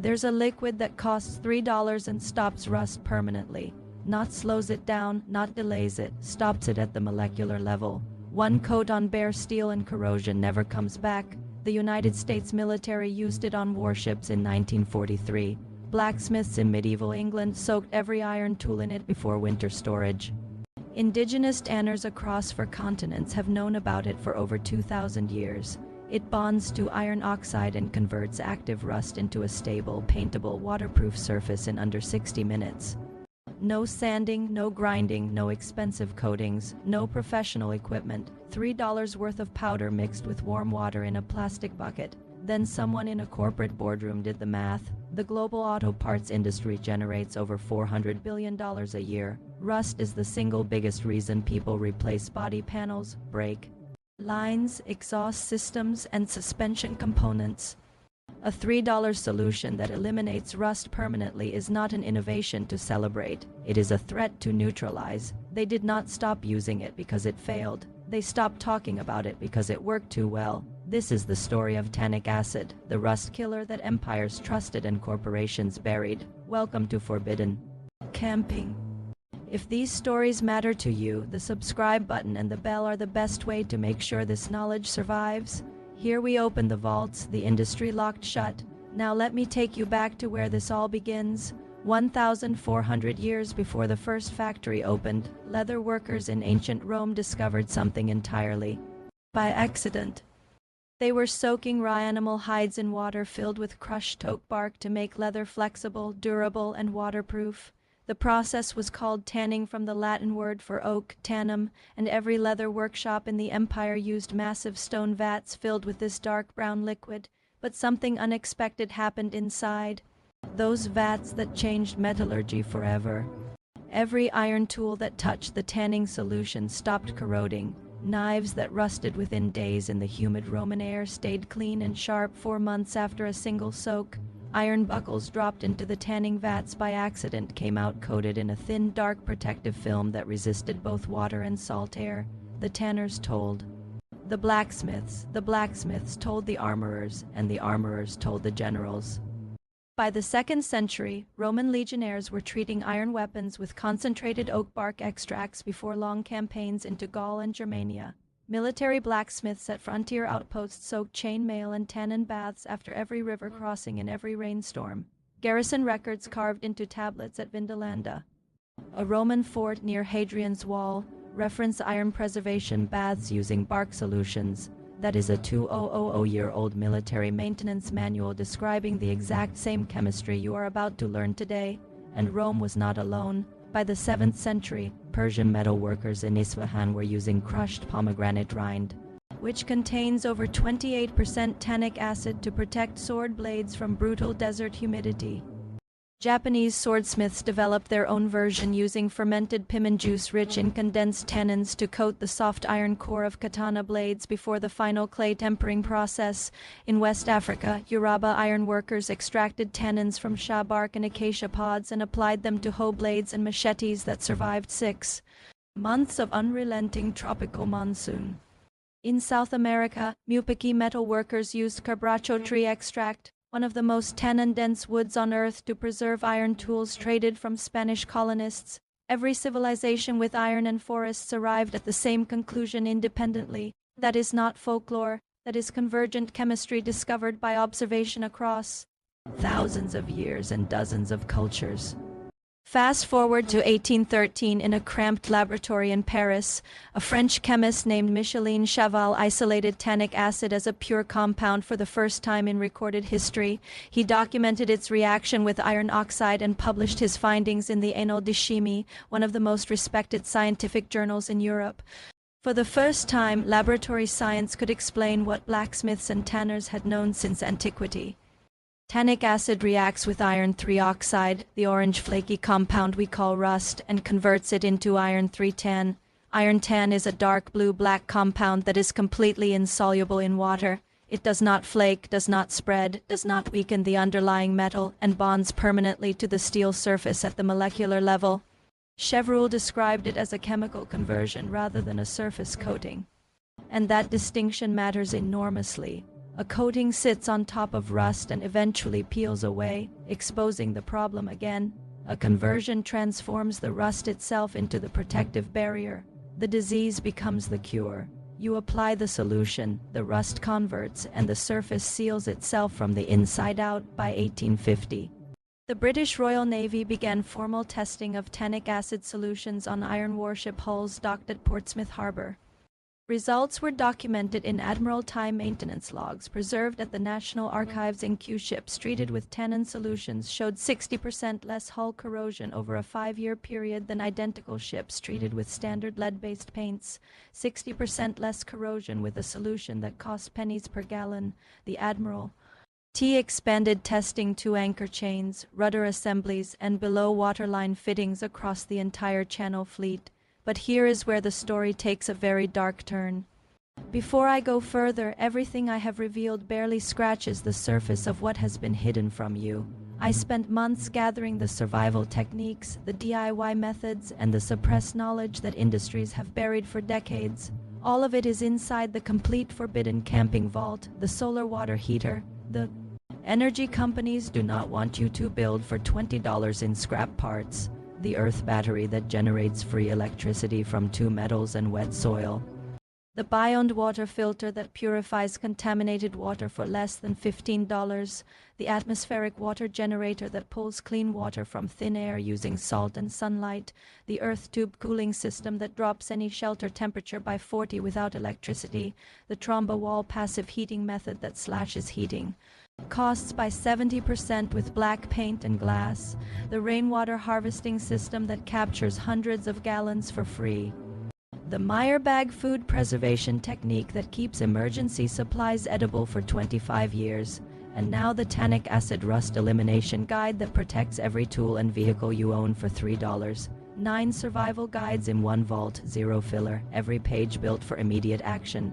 There's a liquid that costs $3 and stops rust permanently. Not slows it down, not delays it, stops it at the molecular level. One coat on bare steel and corrosion never comes back. The United States military used it on warships in 1943. Blacksmiths in medieval England soaked every iron tool in it before winter storage. Indigenous tanners across 4 continents have known about it for over 2,000 years. It bonds to iron oxide and converts active rust into a stable, paintable, waterproof surface in under 60 minutes. No sanding, no grinding, no expensive coatings, no professional equipment. $3 worth of powder mixed with warm water in a plastic bucket. Then someone in a corporate boardroom did the math. The global auto parts industry generates over $400 billion a year. Rust is the single biggest reason people replace body panels, brake lines, exhaust systems, and suspension components. A $3 solution that eliminates rust permanently is not an innovation to celebrate. It is a threat to neutralize. They did not stop using it because it failed. They stopped talking about it because it worked too well. This is the story of tannic acid, the rust killer that empires trusted and corporations buried. Welcome to Forbidden Camping. If these stories matter to you, the subscribe button and the bell are the best way to make sure this knowledge survives. Here we open the vaults, the industry locked shut. Now let me take you back to where this all begins. 1,400 years before the first factory opened, leather workers in ancient Rome discovered something entirely by accident. They were soaking raw animal hides in water filled with crushed oak bark to make leather flexible, durable, and waterproof. The process was called tanning, from the Latin word for oak, tannum, and every leather workshop in the empire used massive stone vats filled with this dark brown liquid. But something unexpected happened inside. Those vats that changed metallurgy forever. Every iron tool that touched the tanning solution stopped corroding. Knives that rusted within days in the humid Roman air stayed clean and sharp 4 months after a single soak. Iron buckles dropped into the tanning vats by accident came out coated in a thin, dark protective film that resisted both water and salt air. The tanners told the blacksmiths told the armorers, and the armorers told the generals. By the 2nd century, Roman legionnaires were treating iron weapons with concentrated oak bark extracts before long campaigns into Gaul and Germania. Military blacksmiths at frontier outposts soaked chain mail and tannin baths after every river crossing and every rainstorm. Garrison records carved into tablets at Vindolanda. A Roman fort near Hadrian's Wall reference iron preservation baths using bark solutions. That is a 2,000-year-old military maintenance manual describing the exact same chemistry you are about to learn today. And Rome was not alone. By the 7th century, Persian metal workers in Isfahan were using crushed pomegranate rind, which contains over 28% tannic acid to protect sword blades from brutal desert humidity. Japanese swordsmiths developed their own version using fermented pimin juice rich in condensed tannins to coat the soft iron core of katana blades before the final clay tempering process. In West Africa, Yoruba iron workers extracted tannins from sha bark and acacia pods and applied them to hoe blades and machetes that survived 6 months of unrelenting tropical monsoon. In South America, Mupaki metal workers used quebracho tree extract, one of the most tannin-dense woods on Earth, to preserve iron tools traded from Spanish colonists. Every civilization with iron and forests arrived at the same conclusion independently. That is not folklore, that is convergent chemistry discovered by observation across thousands of years and dozens of cultures. Fast forward to 1813, in a cramped laboratory in Paris, a French chemist named Micheline Chevreul isolated tannic acid as a pure compound for the first time in recorded history. He documented its reaction with iron oxide and published his findings in the Annales de Chimie, one of the most respected scientific journals in Europe. For the first time, laboratory science could explain what blacksmiths and tanners had known since antiquity. Tannic acid reacts with iron 3 oxide, the orange flaky compound we call rust, and converts it into iron 3 tan. Iron tan is a dark blue-black compound that is completely insoluble in water. It does not flake, does not spread, does not weaken the underlying metal, and bonds permanently to the steel surface at the molecular level. Chevreul described it as a chemical conversion rather than a surface coating. And that distinction matters enormously. A coating sits on top of rust and eventually peels away, exposing the problem again. A conversion transforms the rust itself into the protective barrier. The disease becomes the cure. You apply the solution, the rust converts, and the surface seals itself from the inside out by 1850. The British Royal Navy began formal testing of tannic acid solutions on iron warship hulls docked at Portsmouth Harbour. Results were documented in Admiralty maintenance logs preserved at the National Archives in Q. Ships treated with tannin solutions showed 60% less hull corrosion over a 5-year period than identical ships treated with standard lead-based paints, 60% less corrosion with a solution that cost pennies per gallon. The Admiralty expanded testing to anchor chains, rudder assemblies, and below waterline fittings across the entire Channel fleet. But here is where the story takes a very dark turn. Before I go further, everything I have revealed barely scratches the surface of what has been hidden from you. I spent months gathering the survival techniques, the DIY methods, and the suppressed knowledge that industries have buried for decades. All of it is inside the complete forbidden camping vault, the solar water heater. The energy companies do not want you to build for $20 in scrap parts. The earth battery that generates free electricity from 2 metals and wet soil. The bioned water filter that purifies contaminated water for less than $15. The atmospheric water generator that pulls clean water from thin air using salt and sunlight. The earth tube cooling system that drops any shelter temperature by 40 without electricity. The tromba wall passive heating method that slashes heating costs by 70% with black paint and glass. The rainwater harvesting system that captures hundreds of gallons for free. The Meyer bag food preservation technique that keeps emergency supplies edible for 25 years. And now the tannic acid rust elimination guide that protects every tool and vehicle you own for $3. 9 survival guides in one vault, 0 filler, every page built for immediate action.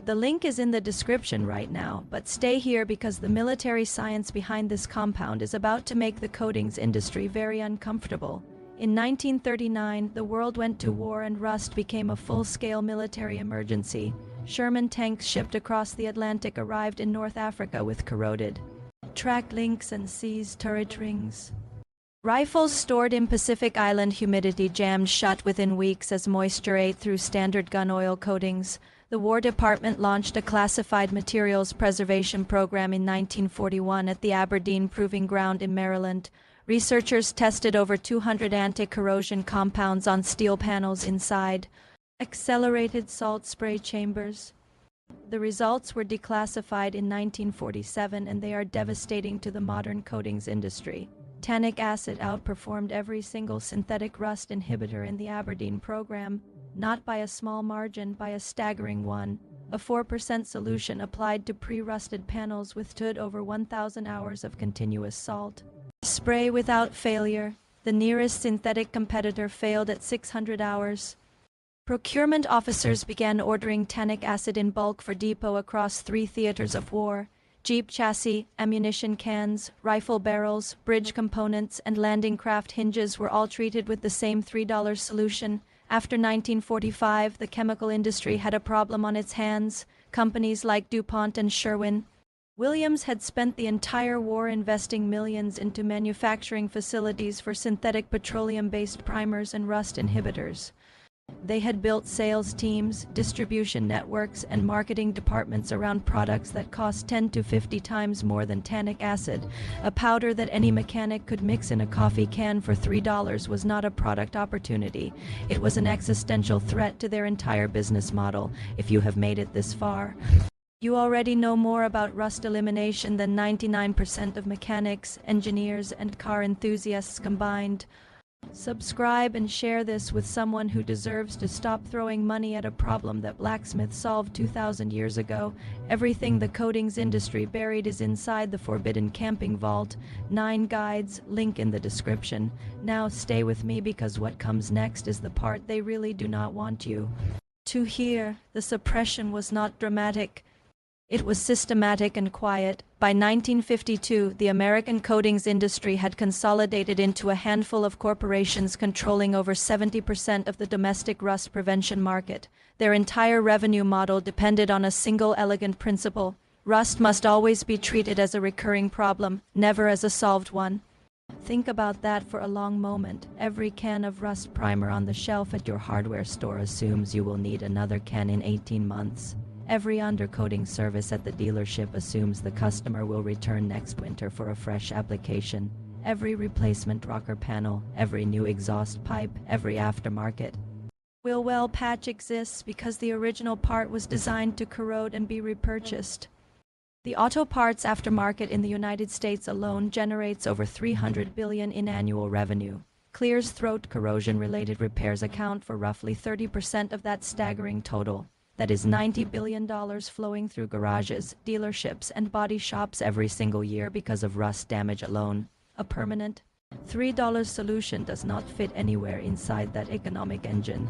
The link is in the description right now, but stay here because the military science behind this compound is about to make the coatings industry very uncomfortable. In 1939, the world went to war and rust became a full-scale military emergency. Sherman tanks shipped across the Atlantic arrived in North Africa with corroded track links and seized turret rings. Rifles stored in Pacific Island humidity jammed shut within weeks as moisture ate through standard gun oil coatings. The War Department launched a classified materials preservation program in 1941 at the Aberdeen Proving Ground in Maryland. Researchers tested over 200 anti-corrosion compounds on steel panels inside accelerated salt spray chambers. The results were declassified in 1947 and they are devastating to the modern coatings industry. Tannic acid outperformed every single synthetic rust inhibitor in the Aberdeen program. Not by a small margin, by a staggering one. A 4% solution applied to pre-rusted panels withstood over 1,000 hours of continuous salt spray without failure. The nearest synthetic competitor failed at 600 hours. Procurement officers began ordering tannic acid in bulk for depot across 3 theaters of war. Jeep chassis, ammunition cans, rifle barrels, bridge components, and landing craft hinges were all treated with the same $3 solution. After 1945, the chemical industry had a problem on its hands. Companies like DuPont and Sherwin-Williams had spent the entire war investing millions into manufacturing facilities for synthetic petroleum-based primers and rust inhibitors. They had built sales teams, distribution networks, and marketing departments around products that cost 10 to 50 times more than tannic acid. A powder that any mechanic could mix in a coffee can for $3 was not a product opportunity. It was an existential threat to their entire business model. If you have made it this far, you already know more about rust elimination than 99% of mechanics, engineers, and car enthusiasts combined. Subscribe and share this with someone who deserves to stop throwing money at a problem that blacksmiths solved 2,000 years ago. Everything the coatings industry buried is inside the forbidden camping vault. 9 guides, link in the description. Now stay with me because what comes next is the part they really do not want you to hear. The suppression was not dramatic. It was systematic and quiet. By 1952, the American coatings industry had consolidated into a handful of corporations controlling over 70% of the domestic rust prevention market. Their entire revenue model depended on a single elegant principle: Rust must always be treated as a recurring problem, never as a solved one. Think about that for a long moment. Every can of rust primer on the shelf at your hardware store assumes you will need another can in 18 months. Every undercoating service at the dealership assumes the customer will return next winter for a fresh application. Every replacement rocker panel, every new exhaust pipe, every aftermarket well patch exists because the original part was designed to corrode and be repurchased. The auto parts aftermarket in the United States alone generates over $300 billion in annual revenue. Clear's throat corrosion-related repairs account for roughly 30% of that staggering total. That is $90 billion flowing through garages, dealerships, and body shops every single year because of rust damage alone. A permanent $3 solution does not fit anywhere inside that economic engine.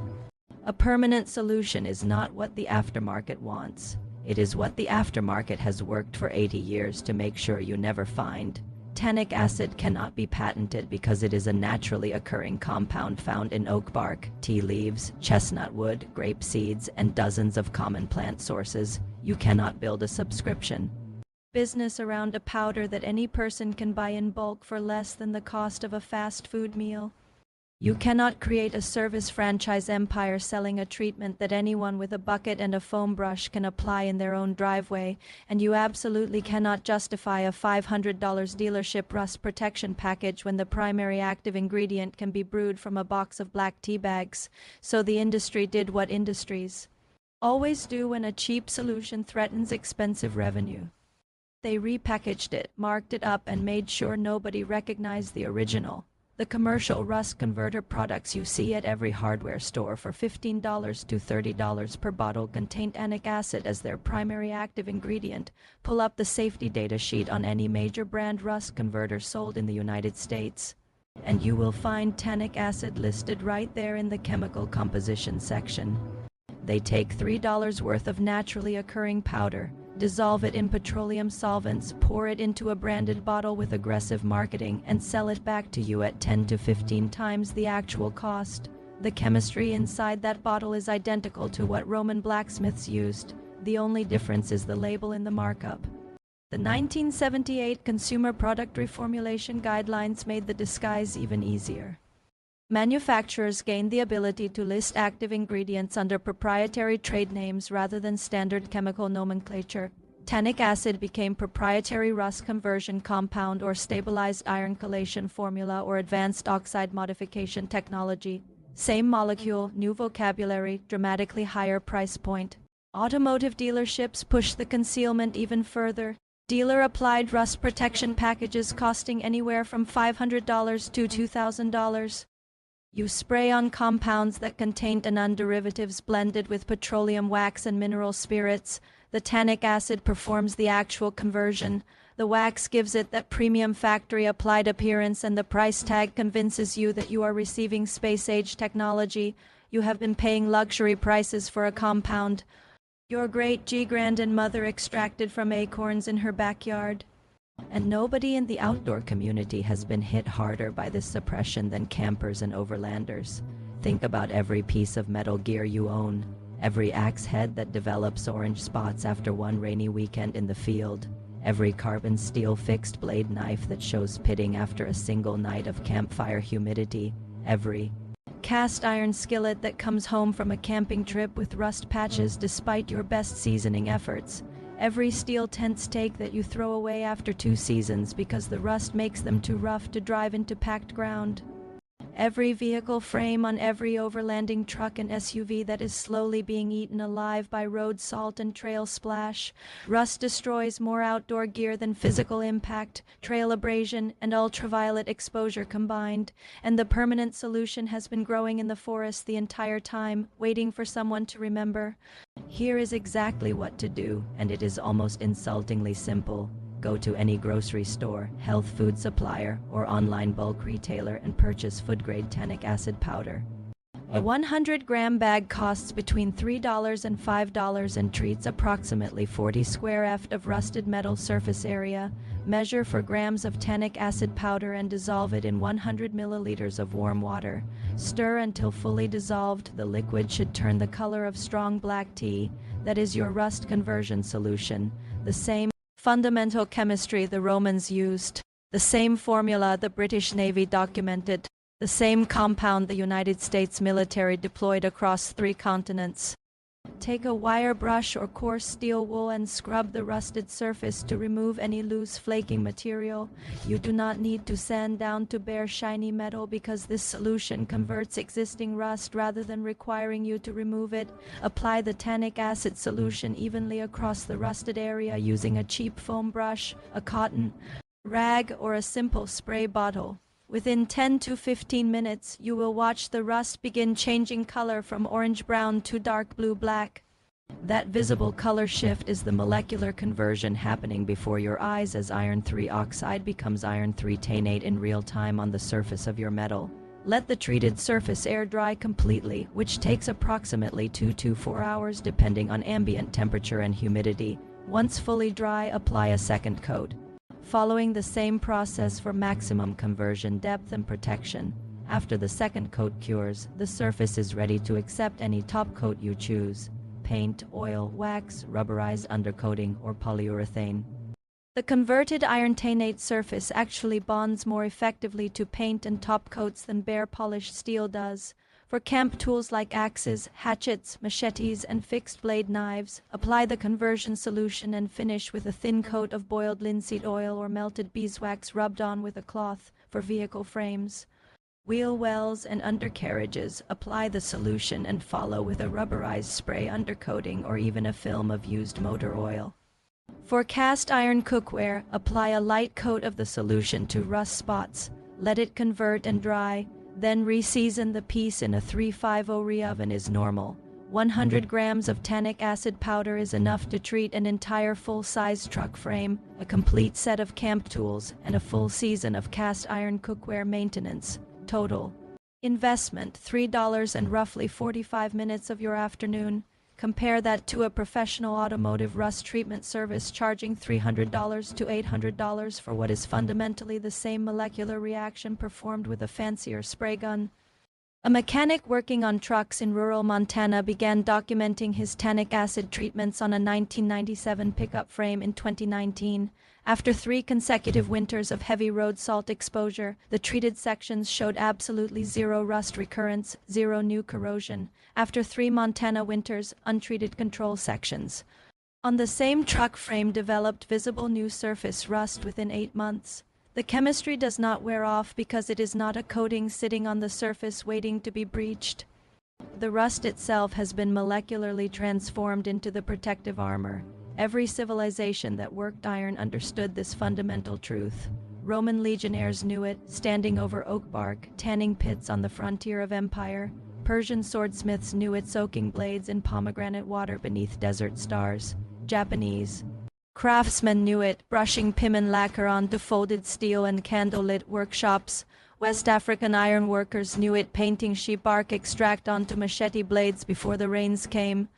A permanent solution is not what the aftermarket wants. It is what the aftermarket has worked for 80 years to make sure you never find. Tannic acid cannot be patented because it is a naturally occurring compound found in oak bark, tea leaves, chestnut wood, grape seeds, and dozens of common plant sources. You cannot build a subscription business around a powder that any person can buy in bulk for less than the cost of a fast food meal. You cannot create a service franchise empire selling a treatment that anyone with a bucket and a foam brush can apply in their own driveway, and you absolutely cannot justify a $500 dealership rust protection package when the primary active ingredient can be brewed from a box of black tea bags. So the industry did what industries always do when a cheap solution threatens expensive revenue. They repackaged it, marked it up, and made sure nobody recognized the original. The commercial rust converter products you see at every hardware store for $15 to $30 per bottle contain tannic acid as their primary active ingredient. Pull up the safety data sheet on any major brand rust converter sold in the United States, and you will find tannic acid listed right there in the chemical composition section. They take $3 worth of naturally occurring powder, dissolve it in petroleum solvents, pour it into a branded bottle with aggressive marketing, and sell it back to you at 10 to 15 times the actual cost. The chemistry inside that bottle is identical to what Roman blacksmiths used. The only difference is the label in the markup. The 1978 Consumer Product Reformulation Guidelines made the disguise even easier. Manufacturers gained the ability to list active ingredients under proprietary trade names rather than standard chemical nomenclature. Tannic acid became proprietary rust conversion compound or stabilized iron chelation formula or advanced oxide modification technology. Same molecule, new vocabulary, dramatically higher price point. Automotive dealerships pushed the concealment even further. Dealer-applied rust protection packages costing anywhere from $500 to $2,000. You spray on compounds that contain tannin derivatives blended with petroleum wax and mineral spirits. The tannic acid performs the actual conversion. The wax gives it that premium factory-applied appearance, and the price tag convinces you that you are receiving space-age technology. You have been paying luxury prices for a compound your great-grandmother extracted from acorns in her backyard. And nobody in the outdoor community has been hit harder by this suppression than campers and overlanders. Think about every piece of metal gear you own, every axe head that develops orange spots after one rainy weekend in the field, every carbon steel fixed blade knife that shows pitting after a single night of campfire humidity, every cast iron skillet that comes home from a camping trip with rust patches despite your best seasoning efforts. Every steel tent stake that you throw away after 2 seasons because the rust makes them too rough to drive into packed ground. Every vehicle frame on every overlanding truck and SUV that is slowly being eaten alive by road salt and trail splash. Rust destroys more outdoor gear than physical impact, trail abrasion, and ultraviolet exposure combined. And the permanent solution has been growing in the forest the entire time, waiting for someone to remember. Here is exactly what to do, and it is almost insultingly simple. Go to any grocery store, health food supplier, or online bulk retailer and purchase food-grade tannic acid powder. A 100-gram bag costs between $3 and $5 and treats approximately 40 square ft of rusted metal surface area. Measure for grams of tannic acid powder and dissolve it in 100 milliliters of warm water. Stir until fully dissolved. The liquid should turn the color of strong black tea. That is your rust conversion solution. the same fundamental chemistry the Romans used, the same formula the British Navy documented, the same compound the United States military deployed across 3 continents. Take a wire brush or coarse steel wool and scrub the rusted surface to remove any loose flaking material. You do not need to sand down to bare shiny metal because this solution converts existing rust rather than requiring you to remove it. Apply the tannic acid solution evenly across the rusted area using a cheap foam brush, a cotton rag, or a simple spray bottle. Within 10 to 15 minutes, you will watch the rust begin changing color from orange-brown to dark blue-black. That visible color shift is the molecular conversion happening before your eyes as iron 3 oxide becomes iron 3 tannate in real time on the surface of your metal. Let the treated surface air dry completely, which takes approximately 2 to 4 hours depending on ambient temperature and humidity. Once fully dry, apply a second coat. Following the same process for maximum conversion depth and protection. After the second coat cures, the surface is ready to accept any top coat you choose: paint, oil, wax, rubberized undercoating, or polyurethane. The converted iron tannate surface actually bonds more effectively to paint and top coats than bare polished steel does. For camp tools like axes, hatchets, machetes, and fixed-blade knives, apply the conversion solution and finish with a thin coat of boiled linseed oil or melted beeswax rubbed on with a cloth. For vehicle frames, wheel wells, and undercarriages, apply the solution and follow with a rubberized spray undercoating or even a film of used motor oil. For cast iron cookware, apply a light coat of the solution to rust spots. Let it convert and dry. Then re-season the piece in a 350 Re oven is normal. 100 grams of tannic acid powder is enough to treat an entire full-size truck frame, a complete set of camp tools, and a full season of cast iron cookware maintenance. Total investment $3 and roughly 45 minutes of your afternoon. Compare that to a professional automotive rust treatment service charging $300 to $800 for what is fundamentally the same molecular reaction performed with a fancier spray gun. A mechanic working on trucks in rural Montana began documenting his tannic acid treatments on a 1997 pickup frame in 2019. After 3 consecutive winters of heavy road salt exposure, the treated sections showed absolutely 0 rust recurrence, 0 new corrosion. After 3 Montana winters, untreated control sections on the same truck frame developed visible new surface rust within 8 months. The chemistry does not wear off because it is not a coating sitting on the surface waiting to be breached. The rust itself has been molecularly transformed into the protective armor. Every civilization that worked iron understood this fundamental truth. Roman legionnaires knew it, standing over oak bark, tanning pits on the frontier of empire. Persian swordsmiths knew it, soaking blades in pomegranate water beneath desert stars. Japanese craftsmen knew it, brushing Piman lacquer onto folded steel in candlelit workshops. West African iron workers knew it, painting sheep bark extract onto machete blades before the rains came.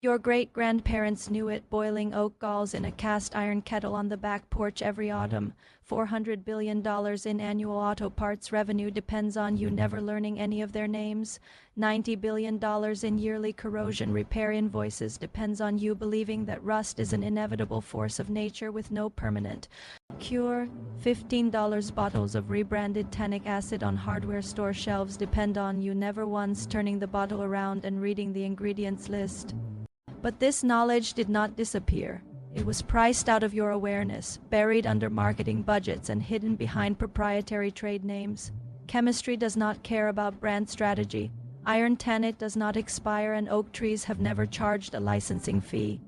Your great-grandparents knew it, boiling oak galls in a cast iron kettle on the back porch every autumn. $400 billion in annual auto parts revenue depends on you never learning any of their names. $90 billion in yearly corrosion repair invoices depends on you believing that rust is an inevitable force of nature with no permanent cure. $15 bottles of rebranded tannic acid on hardware store shelves depend on you never once turning the bottle around and reading the ingredients list. But this knowledge did not disappear. It was priced out of your awareness, buried under marketing budgets and hidden behind proprietary trade names. Chemistry does not care about brand strategy. Iron tannate does not expire and oak trees have never charged a licensing fee.